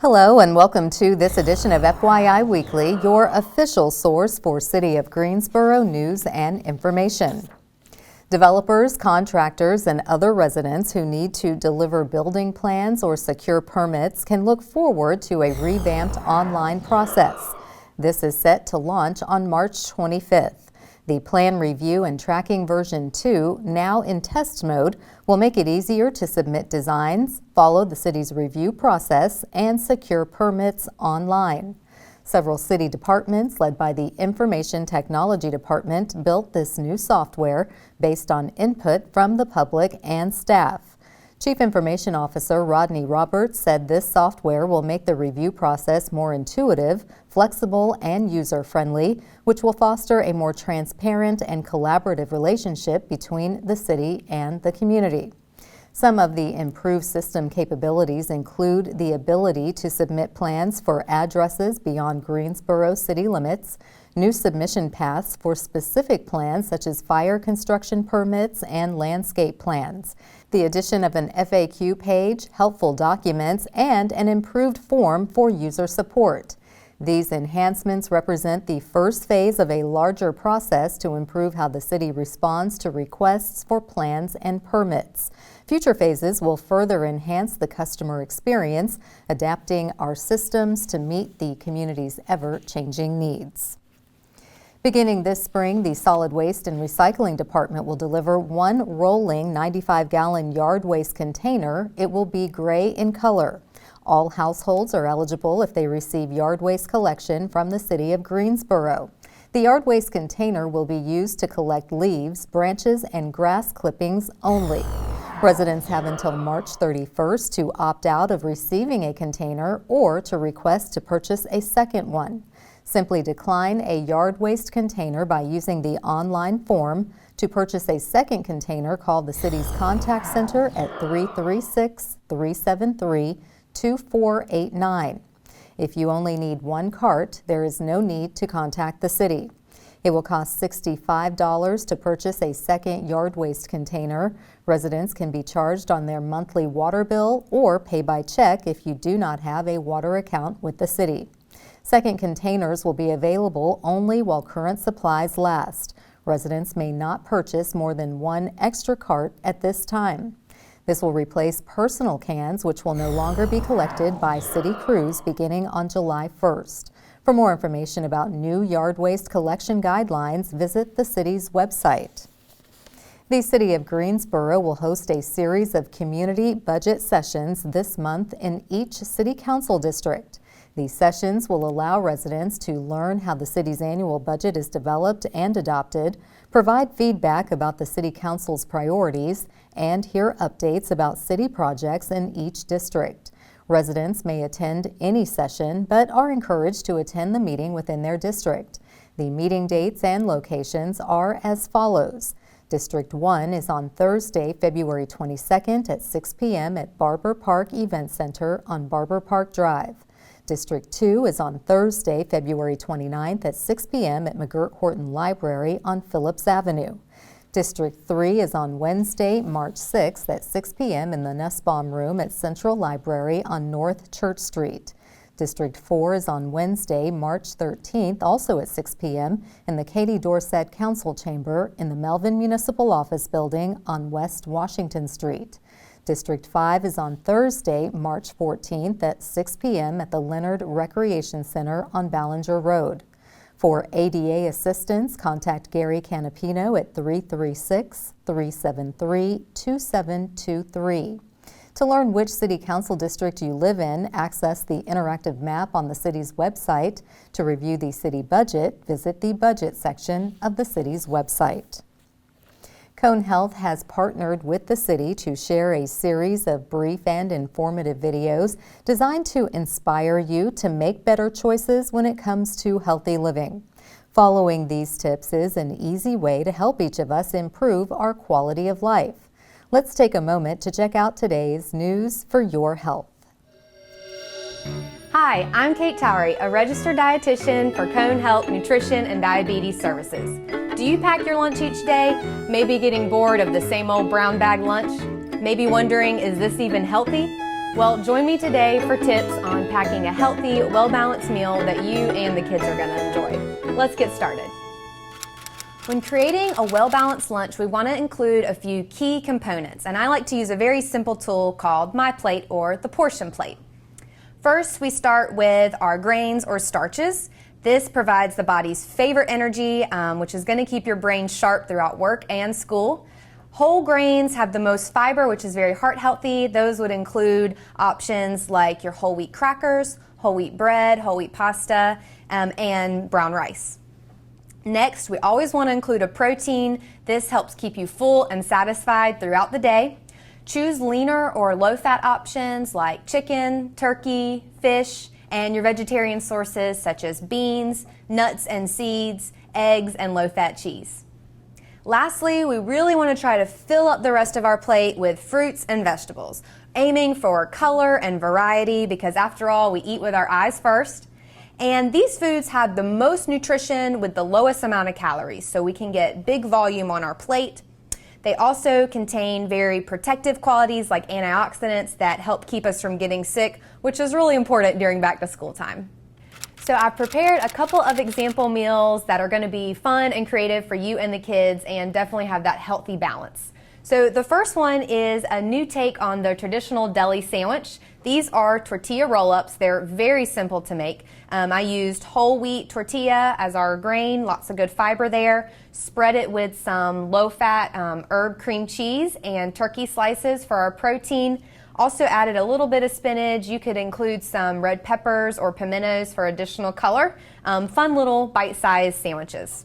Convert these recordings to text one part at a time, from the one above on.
Hello and welcome to this edition of FYI Weekly, your official source for City of Greensboro news and information. Developers, contractors, and other residents who need to deliver building plans or secure permits can look forward to a revamped online process. This is set to launch on March 25th. The Plan Review and Tracking version 2, now in test mode, will make it easier to submit designs, follow the city's review process, and secure permits online. Several city departments, led by the Information Technology Department, built this new software based on input from the public and staff. Chief Information Officer Rodney Roberts said this software will make the review process more intuitive, flexible, and user-friendly, which will foster a more transparent and collaborative relationship between the city and the community. Some of the improved system capabilities include the ability to submit plans for addresses beyond Greensboro city limits, new submission paths for specific plans such as fire construction permits and landscape plans, the addition of an FAQ page, helpful documents, and an improved form for user support. These enhancements represent the first phase of a larger process to improve how the city responds to requests for plans and permits. Future phases will further enhance the customer experience, adapting our systems to meet the community's ever-changing needs. Beginning this spring, the Solid Waste and Recycling Department will deliver one rolling 95-gallon yard waste container. It will be gray in color. All households are eligible if they receive yard waste collection from the City of Greensboro. The yard waste container will be used to collect leaves, branches, and grass clippings only. Residents have until March 31st to opt out of receiving a container or to request to purchase a second one. Simply decline a yard waste container by using the online form. To purchase a second container, call the city's contact center at 336-373-2489. If you only need one cart, there is no need to contact the city. It will cost $65 to purchase a second yard waste container. Residents can be charged on their monthly water bill or pay by check if you do not have a water account with the city. Second containers will be available only while current supplies last. Residents may not purchase more than one extra cart at this time. This will replace personal cans, which will no longer be collected by city crews beginning on July 1st. For more information about new yard waste collection guidelines, visit the city's website. The City of Greensboro will host a series of community budget sessions this month in each city council district. These sessions will allow residents to learn how the city's annual budget is developed and adopted, provide feedback about the city council's priorities, and hear updates about city projects in each district. Residents may attend any session, but are encouraged to attend the meeting within their district. The meeting dates and locations are as follows. District 1 is on Thursday, February 22nd at 6 p.m. at Barber Park Event Center on Barber Park Drive. District 2 is on Thursday, February 29th at 6 p.m. at McGirt-Horton Library on Phillips Avenue. District 3 is on Wednesday, March 6th at 6 p.m. in the Nussbaum Room at Central Library on North Church Street. District 4 is on Wednesday, March 13th, also at 6 p.m. in the Katie Dorsett Council Chamber in the Melvin Municipal Office Building on West Washington Street. District 5 is on Thursday, March 14th at 6 p.m. at the Leonard Recreation Center on Ballinger Road. For ADA assistance, contact Gary Canapino at 336-373-2723. To learn which City Council district you live in, access the interactive map on the city's website. To review the city budget, visit the budget section of the city's website. Cone Health has partnered with the city to share a series of brief and informative videos designed to inspire you to make better choices when it comes to healthy living. Following these tips is an easy way to help each of us improve our quality of life. Let's take a moment to check out today's news for your health. Hi, I'm Kate Towery, a registered dietitian for Cone Health Nutrition and Diabetes Services. Do you pack your lunch each day? Maybe getting bored of the same old brown bag lunch? Maybe wondering, is this even healthy? Well, join me today for tips on packing a healthy, well-balanced meal that you and the kids are going to enjoy. Let's get started. When creating a well-balanced lunch, we want to include a few key components, and I like to use a very simple tool called My Plate or the portion plate. First, we start with our grains or starches. This provides the body's favorite energy, which is going to keep your brain sharp throughout work and school. Whole grains have the most fiber, which is very heart healthy. Those would include options like your whole wheat crackers, whole wheat bread, whole wheat pasta, and brown rice. Next, we always want to include a protein. This helps keep you full and satisfied throughout the day. Choose leaner or low-fat options like chicken, turkey, fish, and your vegetarian sources such as beans, nuts and seeds, eggs, and low-fat cheese. Lastly, we really want to try to fill up the rest of our plate with fruits and vegetables, aiming for color and variety because after all, we eat with our eyes first. And these foods have the most nutrition with the lowest amount of calories, so we can get big volume on our plate. They also contain very protective qualities like antioxidants that help keep us from getting sick, which is really important during back to school time. So I've prepared a couple of example meals that are going to be fun and creative for you and the kids and definitely have that healthy balance. So the first one is a new take on the traditional deli sandwich. These are tortilla roll-ups. They're very simple to make. I used whole wheat tortilla as our grain, lots of good fiber there. Spread it with some low-fat herb cream cheese and turkey slices for our protein. Also added a little bit of spinach. You could include some red peppers or pimentos for additional color. Fun little bite-sized sandwiches.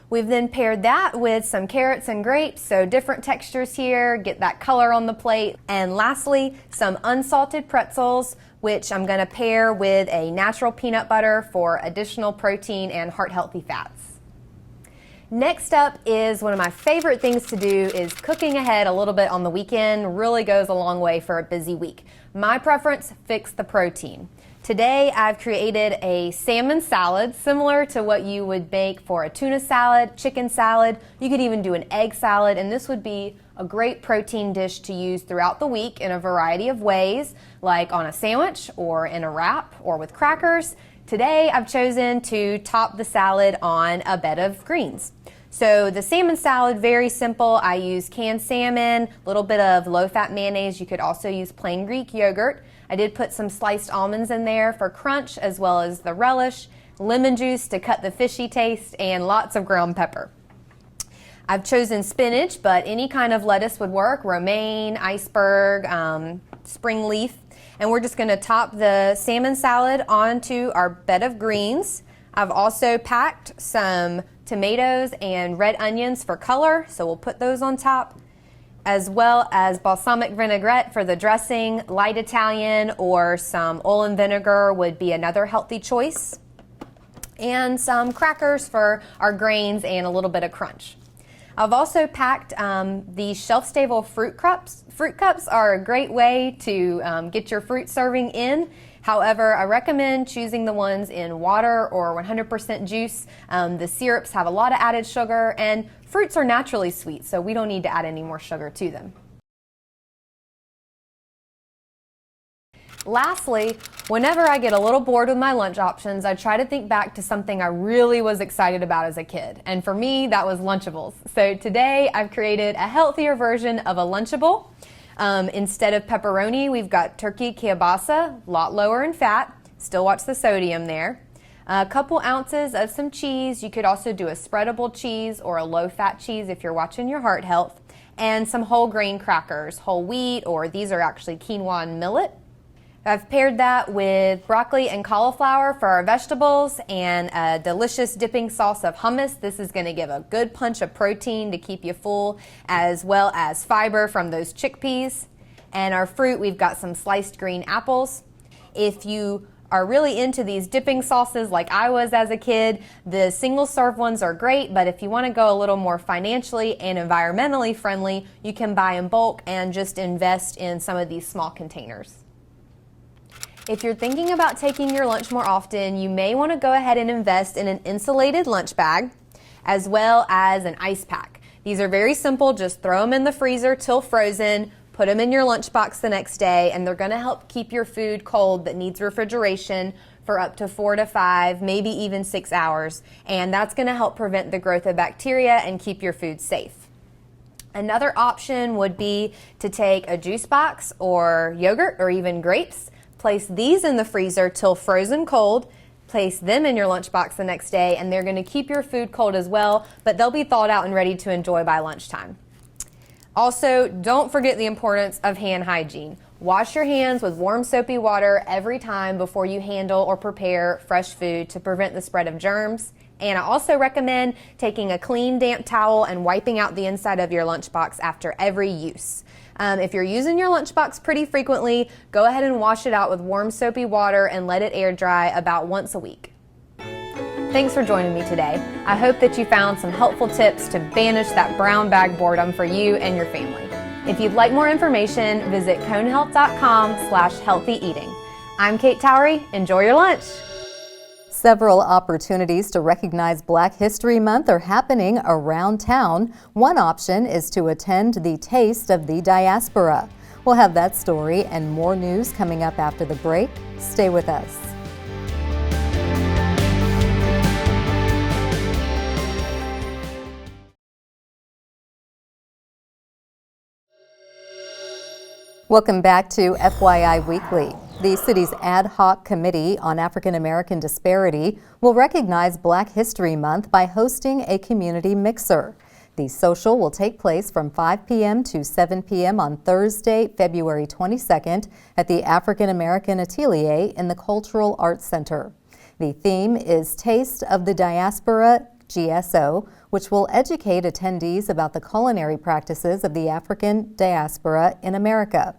We've then paired that with some carrots and grapes, so different textures here, get that color on the plate. And lastly, some unsalted pretzels, which I'm going to pair with a natural peanut butter for additional protein and heart-healthy fats. Next up is one of my favorite things to do is cooking ahead a little bit on the weekend. Really goes a long way for a busy week. My preference, fix the protein. Today I've created a salmon salad similar to what you would make for a tuna salad, chicken salad. You could even do an egg salad, and this would be a great protein dish to use throughout the week in a variety of ways, like on a sandwich or in a wrap or with crackers. Today I've chosen to top the salad on a bed of greens. So the salmon salad, very simple. I use canned salmon, a little bit of low-fat mayonnaise. You could also use plain Greek yogurt. I did put some sliced almonds in there for crunch as well as the relish, lemon juice to cut the fishy taste, and lots of ground pepper. I've chosen spinach, but any kind of lettuce would work, romaine, iceberg, spring leaf. And we're just going to top the salmon salad onto our bed of greens. I've also packed some tomatoes and red onions for color, so we'll put those on top, as well as balsamic vinaigrette for the dressing. Light Italian or some oil and vinegar would be another healthy choice. And some crackers for our grains and a little bit of crunch. I've also packed these shelf-stable fruit cups. Fruit cups are a great way to get your fruit serving in. However, I recommend choosing the ones in water or 100% juice. The syrups have a lot of added sugar, and fruits are naturally sweet, so we don't need to add any more sugar to them. Lastly, whenever I get a little bored with my lunch options, I try to think back to something I really was excited about as a kid. And for me, that was Lunchables. So today I've created a healthier version of a Lunchable. Instead of pepperoni, we've got turkey kielbasa, a lot lower in fat. Still watch the sodium there. A couple ounces of some cheese. You could also do a spreadable cheese or a low-fat cheese if you're watching your heart health. And some whole grain crackers, whole wheat, or these are actually quinoa and millet. I've paired that with broccoli and cauliflower for our vegetables and a delicious dipping sauce of hummus. This is going to give a good punch of protein to keep you full, as well as fiber from those chickpeas. And our fruit, we've got some sliced green apples. If you are really into these dipping sauces like I was as a kid, the single serve ones are great, but if you want to go a little more financially and environmentally friendly, you can buy in bulk and just invest in some of these small containers. If you're thinking about taking your lunch more often, you may want to go ahead and invest in an insulated lunch bag as well as an ice pack. These are very simple, just throw them in the freezer till frozen, put them in your lunchbox the next day, and they're going to help keep your food cold that needs refrigeration for up to 4 to 5, maybe even 6 hours. And that's going to help prevent the growth of bacteria and keep your food safe. Another option would be to take a juice box or yogurt or even grapes, place these in the freezer till frozen cold, place them in your lunchbox the next day, and they're going to keep your food cold as well, but they'll be thawed out and ready to enjoy by lunchtime. Also, don't forget the importance of hand hygiene. Wash your hands with warm soapy water every time before you handle or prepare fresh food to prevent the spread of germs. And I also recommend taking a clean, damp towel and wiping out the inside of your lunchbox after every use. If you're using your lunchbox pretty frequently, go ahead and wash it out with warm soapy water and let it air dry about once a week. Thanks for joining me today. I hope that you found some helpful tips to banish that brown bag boredom for you and your family. If you'd like more information, visit conehealth.com/healthy eating. I'm Kate Towery. Enjoy your lunch. Several opportunities to recognize Black History Month are happening around town. One option is to attend the Taste of the Diaspora. We'll have that story and more news coming up after the break. Stay with us. Welcome back to FYI Weekly. The city's ad hoc committee on African American disparity will recognize Black History Month by hosting a community mixer. The social will take place from 5 p.m. to 7 p.m. on Thursday, February 22nd at the African American Atelier in the Cultural Arts Center. The theme is Taste of the Diaspora, GSO, which will educate attendees about the culinary practices of the African diaspora in America.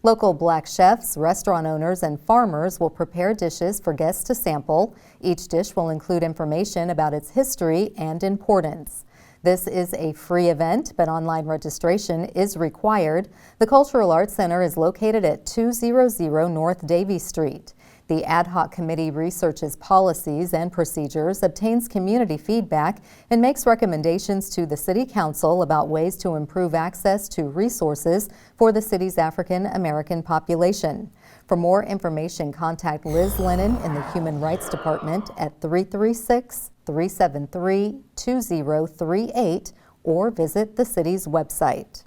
Local Black chefs, restaurant owners, and farmers will prepare dishes for guests to sample. Each dish will include information about its history and importance. This is a free event, but online registration is required. The Cultural Arts Center is located at 200 North Davie Street. The ad hoc committee researches policies and procedures, obtains community feedback, and makes recommendations to the City Council about ways to improve access to resources for the city's African American population. For more information, contact Liz Lennon in the Human Rights Department at 336-373-2038 or visit the city's website.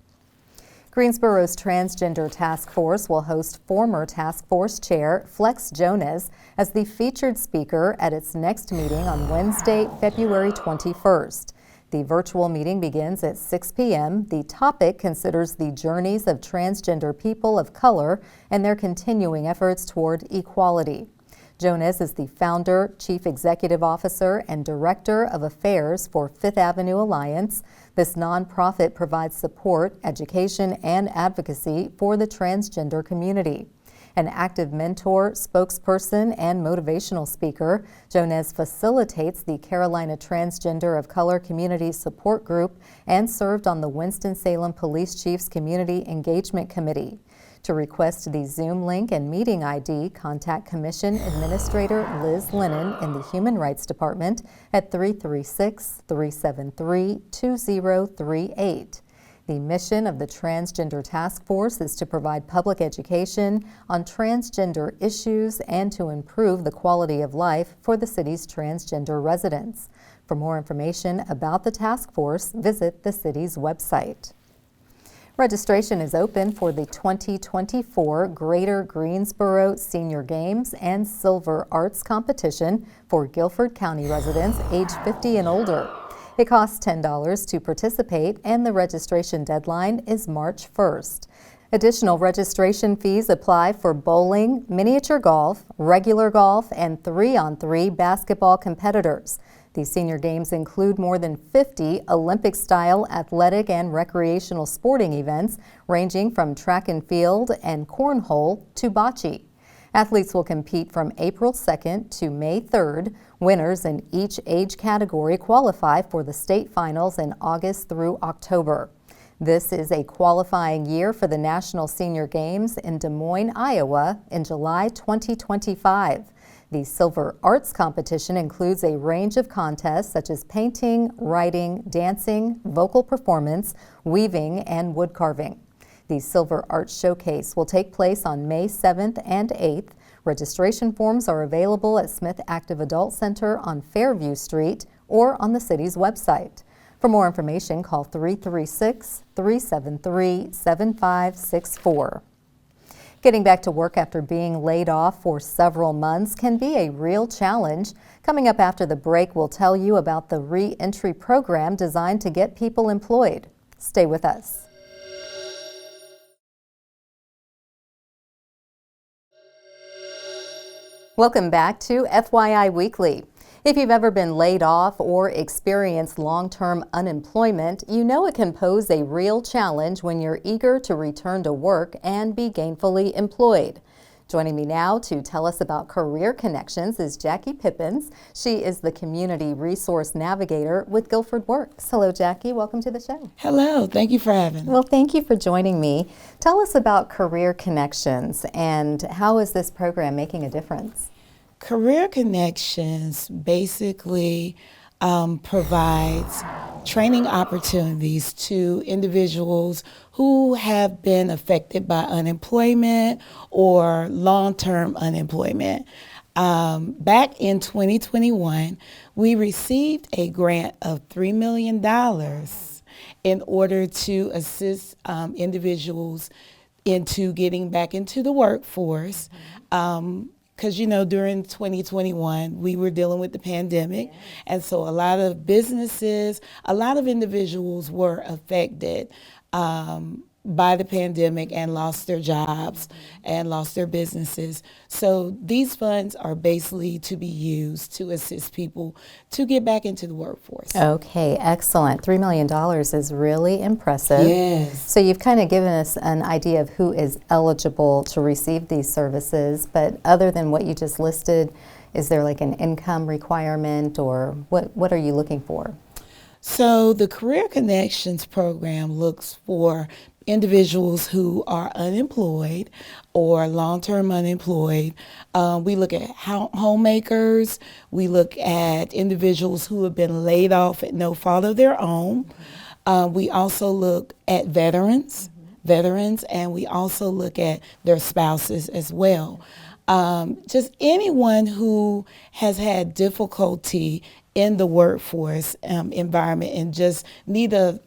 Greensboro's Transgender Task Force will host former Task Force Chair Flex Jones as the featured speaker at its next meeting on Wednesday, February 21st. The virtual meeting begins at 6 p.m. The topic considers the journeys of transgender people of color and their continuing efforts toward equality. Jones is the founder, chief executive officer, and director of affairs for Fifth Avenue Alliance. This nonprofit provides support, education, and advocacy for the transgender community. An active mentor, spokesperson, and motivational speaker, Jones facilitates the Carolina Transgender of Color Community Support Group and served on the Winston-Salem Police Chiefs Community Engagement Committee. To request the Zoom link and meeting ID, contact Commission Administrator Liz Lennon in the Human Rights Department at 336-373-2038. The mission of the Transgender Task Force is to provide public education on transgender issues and to improve the quality of life for the city's transgender residents. For more information about the task force, visit the city's website. Registration is open for the 2024 Greater Greensboro Senior Games and Silver Arts Competition for Guilford County residents age 50 and older. It costs $10 to participate, and the registration deadline is March 1st. Additional registration fees apply for bowling, miniature golf, regular golf, and 3-on-3 basketball competitors. These senior games include more than 50 Olympic-style athletic and recreational sporting events, ranging from track and field and cornhole to bocce. Athletes will compete from April 2nd to May 3rd. Winners in each age category qualify for the state finals in August through October. This is a qualifying year for the National Senior Games in Des Moines, Iowa in July 2025. The Silver Arts competition includes a range of contests such as painting, writing, dancing, vocal performance, weaving, and wood carving. The Silver Arts Showcase will take place on May 7th and 8th. Registration forms are available at Smith Active Adult Center on Fairview Street or on the city's website. For more information, call 336-373-7564. Getting back to work after being laid off for several months can be a real challenge. Coming up after the break, we'll tell you about the re-entry program designed to get people employed. Stay with us. Welcome back to FYI Weekly. If you've ever been laid off or experienced long-term unemployment, you know it can pose a real challenge when you're eager to return to work and be gainfully employed. Joining me now to tell us about Career Connections is Jackie Pippins. She is the Community Resource Navigator with Guilford Works. Hello, Jackie. Welcome to the show. Hello. Thank you for having me. Well, thank you for joining me. Tell us about Career Connections and how is this program making a difference? Career Connections basically provides training opportunities to individuals who have been affected by unemployment or long-term unemployment. Back in 2021, we received a grant of $3 million in order to assist individuals into getting back into the workforce. Because, you know, during 2021, we were dealing with the pandemic. And so a lot of businesses, a lot of individuals were affected by the pandemic and lost their jobs and lost their businesses. So these funds are basically to be used to assist people to get back into the workforce. Okay, excellent. $3 million is really impressive. Yes. So you've kind of given us an idea of who is eligible to receive these services, but other than what you just listed, is there like an income requirement or what are you looking for? So the Career Connections program looks for individuals who are unemployed or long-term unemployed. We look at homemakers. We look at individuals who have been laid off at no fault of their own. We also look at veterans, and we also look at their spouses as well. Just anyone who has had difficulty in the workforce environment and just need a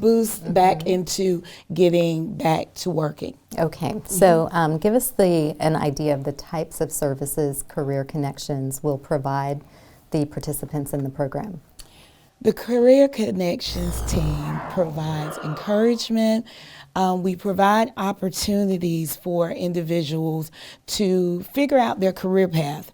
boost back into getting back to working. Okay, so give us an idea of the types of services Career Connections will provide the participants in the program. The Career Connections team provides encouragement. We provide opportunities for individuals to figure out their career path.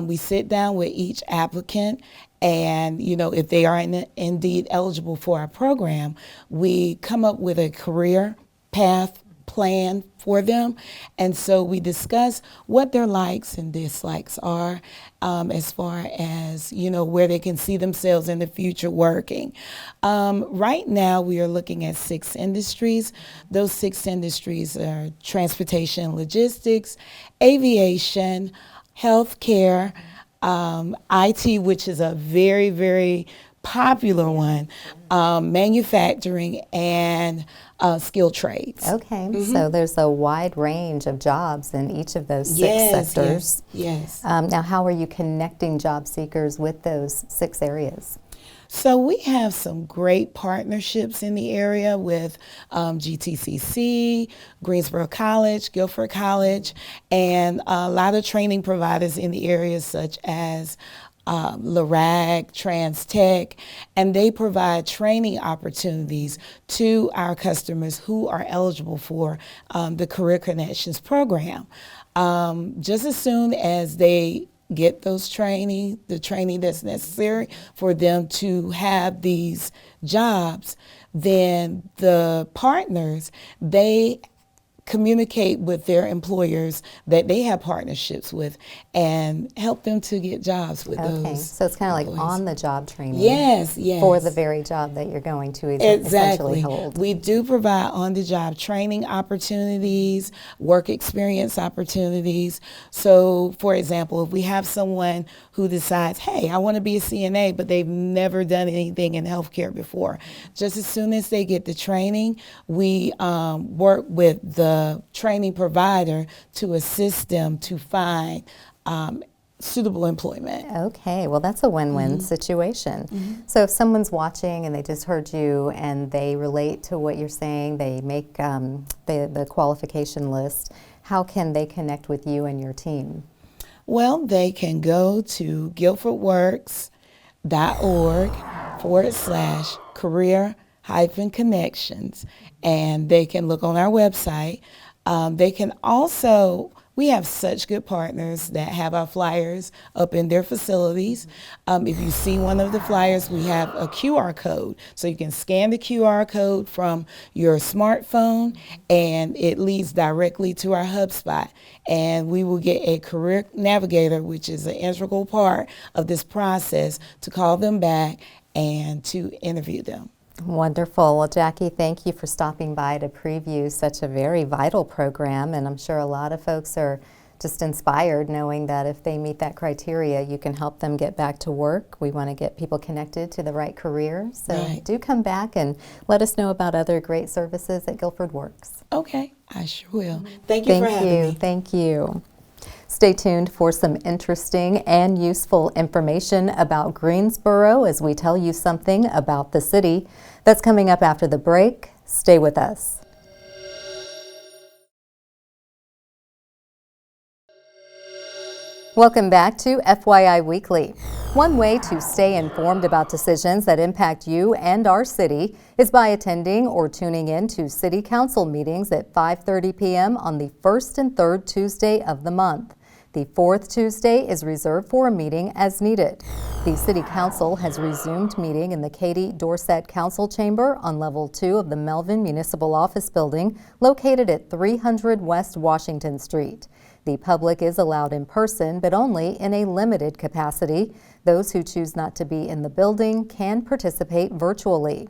We sit down with each applicant, and you know, if they are indeed eligible for our program, we come up with a career path plan for them. And so we discuss what their likes and dislikes are as far as, you know, where they can see themselves in the future working. Right now we are looking at 6 industries. Those 6 industries are transportation and logistics, aviation, healthcare, IT, which is a very, very popular one, manufacturing, and skilled trades. Okay, so there's a wide range of jobs in each of those 6 sectors. Yes. Now, how are you connecting job seekers with those 6 areas? So we have some great partnerships in the area with GTCC, Greensboro College, Guilford College, and a lot of training providers in the area such as LARAG, Trans Tech, and they provide training opportunities to our customers who are eligible for the Career Connections program. Just as soon as they get the training that's necessary for them to have these jobs, then the partners, they communicate with their employers that they have partnerships with and help them to get jobs with Okay, those. so it's kind of like employees. on-the-job training. Yes, yes. For the very job that you're going to essentially hold. We do provide on-the-job training opportunities, work experience opportunities. So, for example, if we have someone who decides, hey, I want to be a CNA, but they've never done anything in healthcare before, just as soon as they get the training, we work with the training provider to assist them to find suitable employment. Okay, well that's a win-win situation. So if someone's watching and they just heard you and they relate to what you're saying, they make the qualification list, how can they connect with you and your team? Well, they can go to guilfordworks.org/career-connections, and they can look on our website. They can also, we have such good partners that have our flyers up in their facilities. If you see one of the flyers, we have a QR code. So you can scan the QR code from your smartphone and it leads directly to our HubSpot. And we will get a career navigator, which is an integral part of this process, to call them back and to interview them. Wonderful. Well, Jackie, thank you for stopping by to preview such a very vital program, and I'm sure a lot of folks are just inspired knowing that if they meet that criteria, you can help them get back to work. We want to get people connected to the right career, so do come back and let us know about other great services at Guilford Works. Okay, I sure will. Thank you for having me. Thank you. Stay tuned for some interesting and useful information about Greensboro as we tell you something about the city. That's coming up after the break. Stay with us. Welcome back to FYI Weekly. One way to stay informed about decisions that impact you and our city is by attending or tuning in to City Council meetings at 5:30 p.m. on the first and third Tuesday of the month. The fourth Tuesday is reserved for a meeting as needed. The City Council has resumed meeting in the Katie Dorset Council Chamber on Level 2 of the Melvin Municipal Office Building located at 300 West Washington Street. The public is allowed in person, but only in a limited capacity. Those who choose not to be in the building can participate virtually.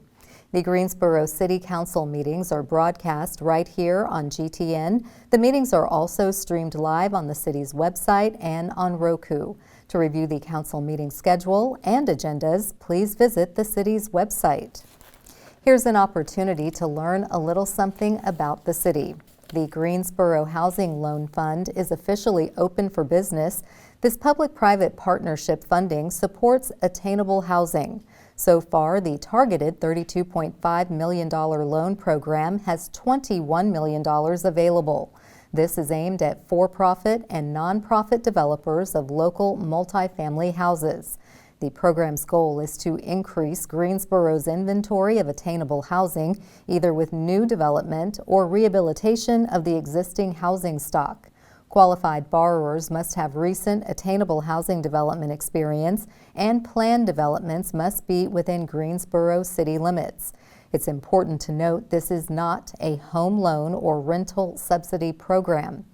The Greensboro City Council meetings are broadcast right here on GTN. The meetings are also streamed live on the city's website and on Roku. To review the council meeting schedule and agendas, please visit the city's website. Here's an opportunity to learn a little something about the city. The Greensboro Housing Loan Fund is officially open for business. This public-private partnership funding supports attainable housing. So far, the targeted $32.5 million loan program has $21 million available. This is aimed at for-profit and nonprofit developers of local multifamily houses. The program's goal is to increase Greensboro's inventory of attainable housing, either with new development or rehabilitation of the existing housing stock. Qualified borrowers must have recent attainable housing development experience, and planned developments must be within Greensboro city limits. It's important to note this is not a home loan or rental subsidy program.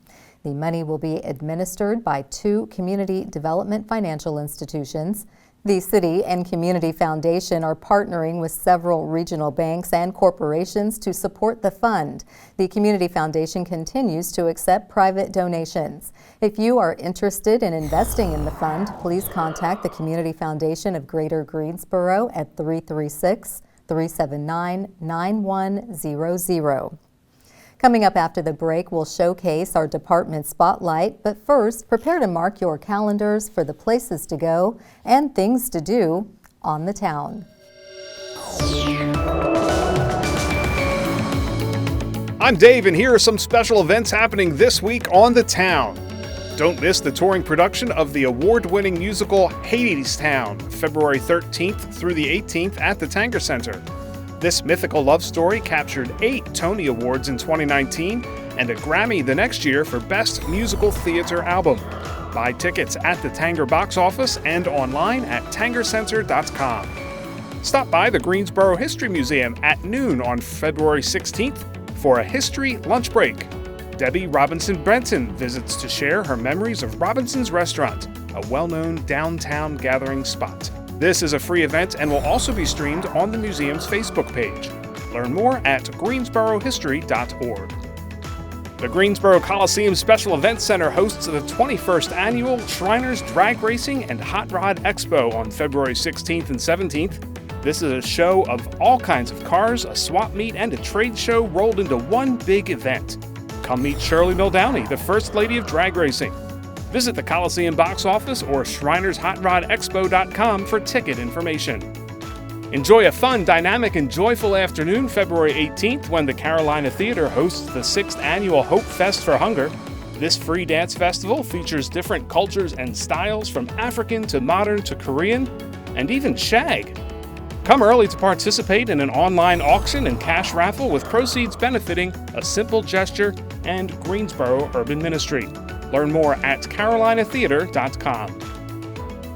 The money will be administered by two community development financial institutions. The City and Community Foundation are partnering with several regional banks and corporations to support the fund. The Community Foundation continues to accept private donations. If you are interested in investing in the fund, please contact the Community Foundation of Greater Greensboro at 336-379-9100. Coming up after the break, we'll showcase our department spotlight, but first, prepare to mark your calendars for the places to go and things to do on the town. I'm Dave, and here are some special events happening this week on the town. Don't miss the touring production of the award-winning musical Hadestown, February 13th through the 18th at the Tanger Center. This mythical love story captured 8 Tony Awards in 2019 and a Grammy the next year for Best Musical Theater Album. Buy tickets at the Tanger box office and online at tangercenter.com. Stop by the Greensboro History Museum at noon on February 16th for a history lunch break. Debbie Robinson Benton visits to share her memories of Robinson's Restaurant, a well-known downtown gathering spot. This is a free event and will also be streamed on the museum's Facebook page. Learn more at greensborohistory.org. The Greensboro Coliseum Special Events Center hosts the 21st Annual Shriners Drag Racing and Hot Rod Expo on February 16th and 17th. This is a show of all kinds of cars, a swap meet, and a trade show rolled into one big event. Come meet Shirley Muldowney, the First Lady of Drag Racing. Visit the Coliseum box office or ShrinersHotRodExpo.com for ticket information. Enjoy a fun, dynamic, and joyful afternoon February 18th when the Carolina Theater hosts the 6th Annual Hope Fest for Hunger. This free dance festival features different cultures and styles from African to modern to Korean, and even shag. Come early to participate in an online auction and cash raffle with proceeds benefiting A Simple Gesture and Greensboro Urban Ministry. Learn more at carolinatheater.com.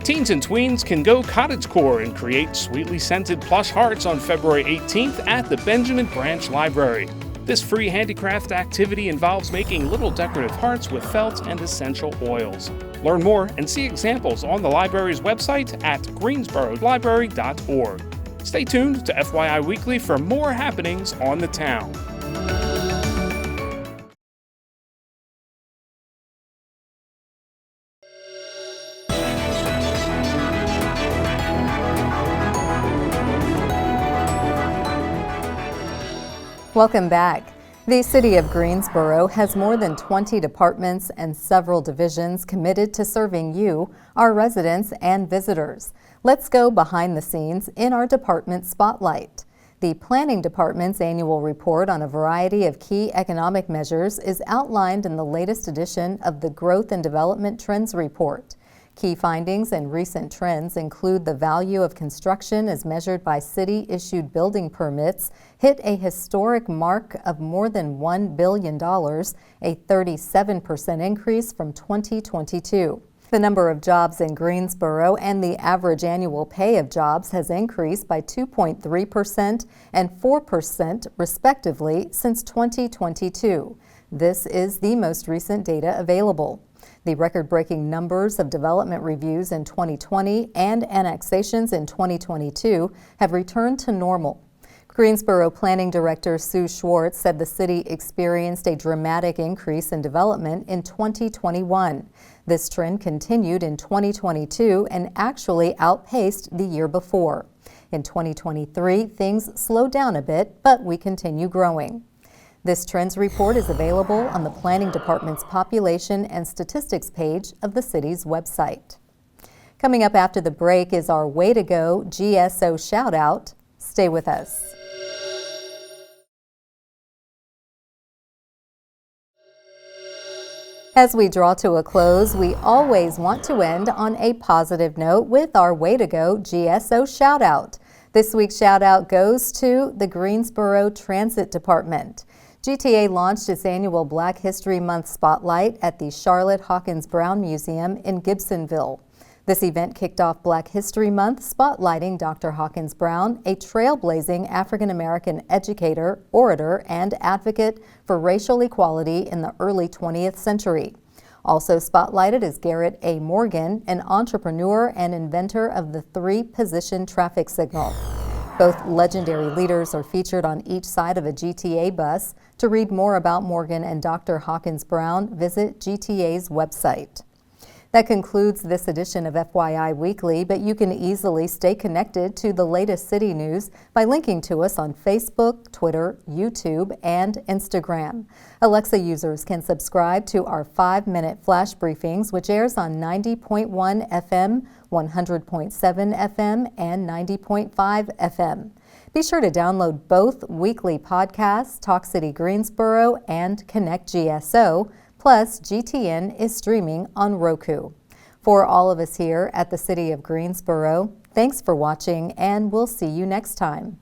Teens and tweens can go cottagecore and create sweetly scented plush hearts on February 18th at the Benjamin Branch Library. This free handicraft activity involves making little decorative hearts with felt and essential oils. Learn more and see examples on the library's website at greensborolibrary.org. Stay tuned to FYI Weekly for more happenings on the town. Welcome back. The City of Greensboro has more than 20 departments and several divisions committed to serving you, our residents and visitors. Let's go behind the scenes in our department spotlight. The Planning Department's annual report on a variety of key economic measures is outlined in the latest edition of the Growth and Development Trends Report. Key findings and recent trends include the value of construction as measured by city-issued building permits hit a historic mark of more than $1 billion, a 37% increase from 2022. The number of jobs in Greensboro and the average annual pay of jobs has increased by 2.3% and 4% respectively since 2022. This is the most recent data available. The record-breaking numbers of development reviews in 2020 and annexations in 2022 have returned to normal. Greensboro Planning Director Sue Schwartz said the city experienced a dramatic increase in development in 2021. This trend continued in 2022 and actually outpaced the year before. In 2023, things slowed down a bit, but we continue growing. This trends report is available on the Planning Department's Population and Statistics page of the city's website. Coming up after the break is our Way to Go GSO shout out. Stay with us. As we draw to a close, we always want to end on a positive note with our Way to Go GSO shout out. This week's shout out goes to the Greensboro Transit Department. GTA launched its annual Black History Month Spotlight at the Charlotte Hawkins Brown Museum in Gibsonville. This event kicked off Black History Month spotlighting Dr. Hawkins Brown, a trailblazing African-American educator, orator, and advocate for racial equality in the early 20th century. Also spotlighted is Garrett A. Morgan, an entrepreneur and inventor of the three-position traffic signal. Both legendary leaders are featured on each side of a GTA bus. To read more about Morgan and Dr. Hawkins Brown, visit GTA's website. That concludes this edition of FYI Weekly, but you can easily stay connected to the latest city news by linking to us on Facebook, Twitter, YouTube, and Instagram. Alexa users can subscribe to our 5-minute flash briefings, which airs on 90.1 FM, 100.7 FM, and 90.5 FM. Be sure to download both weekly podcasts, Talk City Greensboro and Connect GSO, plus GTN is streaming on Roku. For all of us here at the City of Greensboro, thanks for watching, and we'll see you next time.